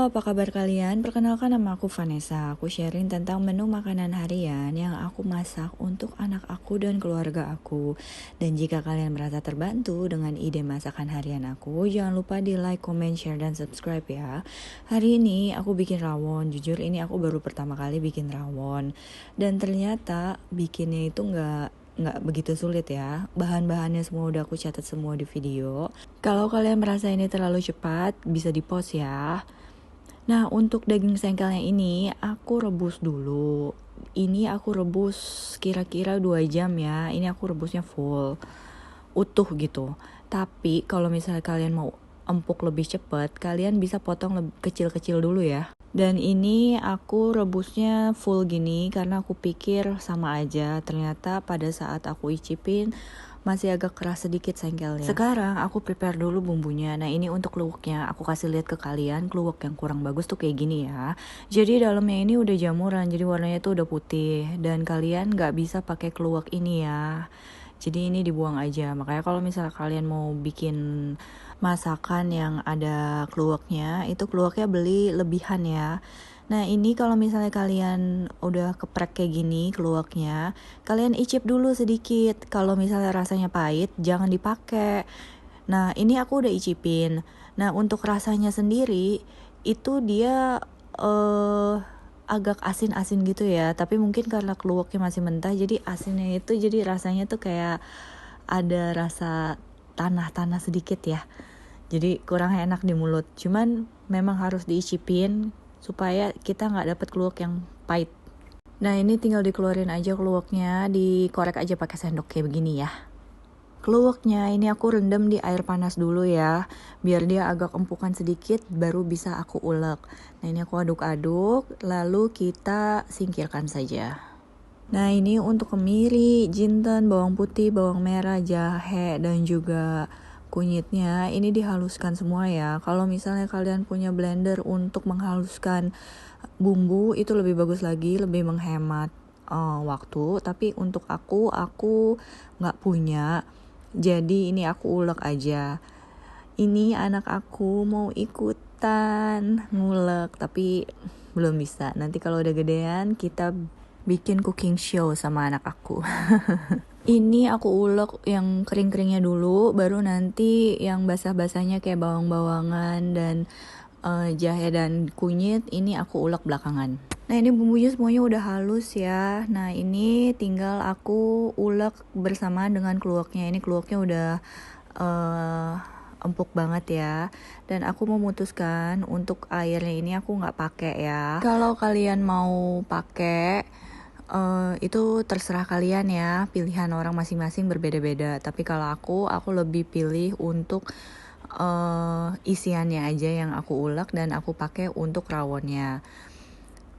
Halo, apa kabar kalian? Perkenalkan, nama aku Vanessa. Aku sharing tentang menu makanan harian yang aku masak untuk anak aku dan keluarga aku. Dan jika kalian merasa terbantu dengan ide masakan harian aku, jangan lupa di like, comment, share, dan subscribe ya. Hari ini aku bikin rawon. Jujur ini aku baru pertama kali bikin rawon. Dan ternyata bikinnya itu nggak begitu sulit ya. Bahan-bahannya semua udah aku catat semua di video. Kalau kalian merasa ini terlalu cepat, bisa di pause ya. Nah, untuk daging sengkelnya ini aku rebus dulu. Ini aku rebus kira-kira 2 jam ya. Ini aku rebusnya full, utuh gitu. Tapi kalau misalnya kalian mau empuk lebih cepat, kalian bisa potong kecil-kecil dulu ya. Dan ini aku rebusnya full gini karena aku pikir sama aja. Ternyata pada saat aku icipin masih agak keras sedikit sengkelnya. Sekarang aku prepare dulu bumbunya. Nah, ini untuk kluweknya. Aku kasih lihat ke kalian kluwek yang kurang bagus tuh kayak gini ya. Jadi dalamnya ini udah jamuran, jadi warnanya tuh udah putih. Dan kalian nggak bisa pakai kluwek ini ya. Jadi ini dibuang aja. Makanya kalau misalnya kalian mau bikin masakan yang ada kluweknya, itu kluweknya beli lebihan ya. Nah, ini kalau misalnya kalian udah keprek kayak gini keluaknya, kalian icip dulu sedikit. Kalau misalnya rasanya pahit, jangan dipakai. Nah, ini aku udah icipin. Nah, untuk rasanya sendiri, itu dia agak asin-asin gitu ya. Tapi mungkin karena keluaknya masih mentah, jadi asinnya itu jadi rasanya tuh kayak ada rasa tanah-tanah sedikit ya. Jadi kurang enak di mulut. Cuman memang harus diicipin supaya kita nggak dapet keluak yang pahit. Nah, ini tinggal dikeluarin aja keluaknya, dikorek aja pakai sendok kayak begini ya. Keluaknya ini aku rendam di air panas dulu ya, biar dia agak empukan sedikit baru bisa aku ulek. Nah, ini aku aduk-aduk, lalu kita singkirkan saja. Nah, ini untuk kemiri, jinten, bawang putih, bawang merah, jahe, dan juga kunyitnya ini dihaluskan semua ya. Kalau misalnya kalian punya blender untuk menghaluskan bumbu itu lebih bagus lagi, lebih menghemat waktu. Tapi untuk aku nggak punya, jadi ini aku ulek aja. Ini anak aku mau ikutan ngulek tapi belum bisa. Nanti kalau udah gedean kita bikin cooking show sama anak aku. Ini aku ulek yang kering-keringnya dulu, baru nanti yang basah-basahnya kayak bawang-bawangan dan jahe dan kunyit ini aku ulek belakangan. Nah, ini bumbunya semuanya udah halus ya. Nah, ini tinggal aku ulek bersama dengan kluweknya. Ini kluweknya udah empuk banget ya. Dan aku memutuskan untuk airnya ini aku nggak pakai ya. Kalau kalian mau pakai itu terserah kalian ya, pilihan orang masing-masing berbeda-beda. Tapi kalau aku lebih pilih untuk isiannya aja yang aku ulek dan aku pakai untuk rawonnya.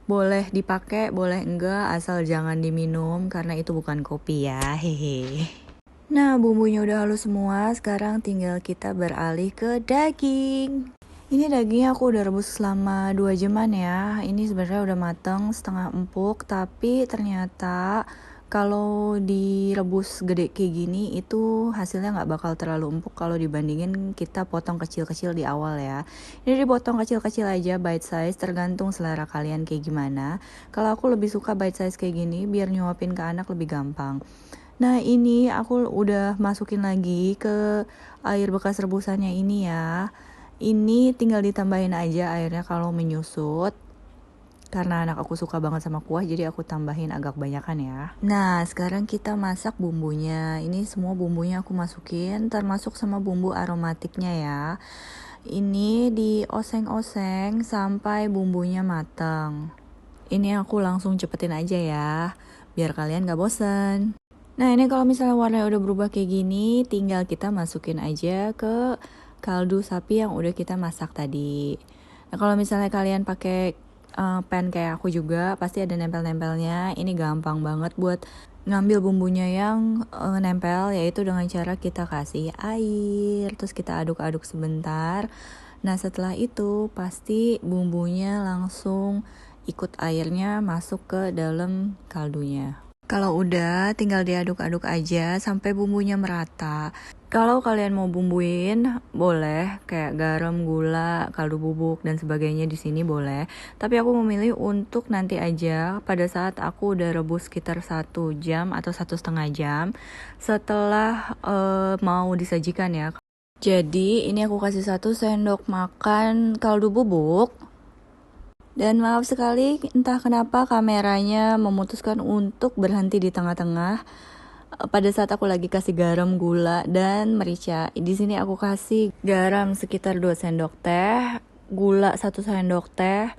Boleh dipakai, boleh enggak, asal jangan diminum karena itu bukan kopi ya, hehe. Nah, bumbunya udah halus semua, sekarang tinggal kita beralih ke daging. Ini dagingnya aku udah rebus selama 2 jaman ya. Ini sebenarnya udah mateng, setengah empuk, tapi ternyata kalau direbus gede kayak gini itu hasilnya nggak bakal terlalu empuk kalau dibandingin kita potong kecil-kecil di awal ya. Ini dipotong kecil-kecil aja, bite size, tergantung selera kalian kayak gimana. Kalau aku lebih suka bite size kayak gini biar nyuapin ke anak lebih gampang. Nah, ini aku udah masukin lagi ke air bekas rebusannya ini ya. Ini tinggal ditambahin aja airnya kalau menyusut. Karena anak aku suka banget sama kuah, jadi aku tambahin agak banyakan ya. Nah, sekarang kita masak bumbunya. Ini semua bumbunya aku masukin, termasuk sama bumbu aromatiknya ya. Ini dioseng-oseng sampai bumbunya matang. Ini aku langsung cepetin aja ya, biar kalian gak bosen. Nah, ini kalau misalnya warnanya udah berubah kayak gini, tinggal kita masukin aja ke kaldu sapi yang udah kita masak tadi. Nah, kalau misalnya kalian pakai pan kayak aku juga, pasti ada nempel-nempelnya. Ini gampang banget buat ngambil bumbunya yang nempel, yaitu dengan cara kita kasih air, terus kita aduk-aduk sebentar. Nah, setelah itu pasti bumbunya langsung ikut airnya masuk ke dalam kaldunya. Kalau udah, tinggal diaduk-aduk aja sampai bumbunya merata. Kalau kalian mau bumbuin, boleh kayak garam, gula, kaldu bubuk dan sebagainya di sini boleh. Tapi aku memilih untuk nanti aja pada saat aku udah rebus sekitar 1 jam atau 1,5 jam setelah mau disajikan ya. Jadi ini aku kasih 1 sendok makan kaldu bubuk. Dan maaf sekali, entah kenapa kameranya memutuskan untuk berhenti di tengah-tengah. Pada saat aku lagi kasih garam, gula, dan merica. Di sini aku kasih garam sekitar 2 sendok teh, gula 1 sendok teh,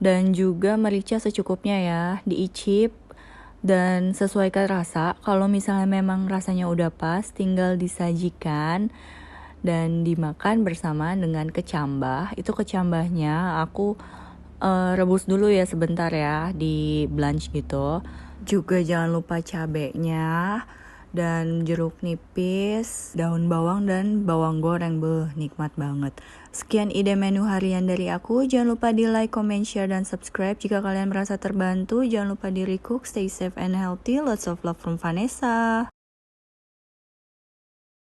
dan juga merica secukupnya ya, diicip dan sesuaikan rasa. Kalau misalnya memang rasanya udah pas, tinggal disajikan dan dimakan bersamaan dengan kecambah. Itu kecambahnya aku rebus dulu ya sebentar ya, di blanch gitu. Juga jangan lupa cabenya dan jeruk nipis, daun bawang dan bawang goreng. Nikmat banget. Sekian ide menu harian dari aku. Jangan lupa di like, comment, share, dan subscribe jika kalian merasa terbantu. Jangan lupa di recook, stay safe and healthy. Lots of love from Vanessa.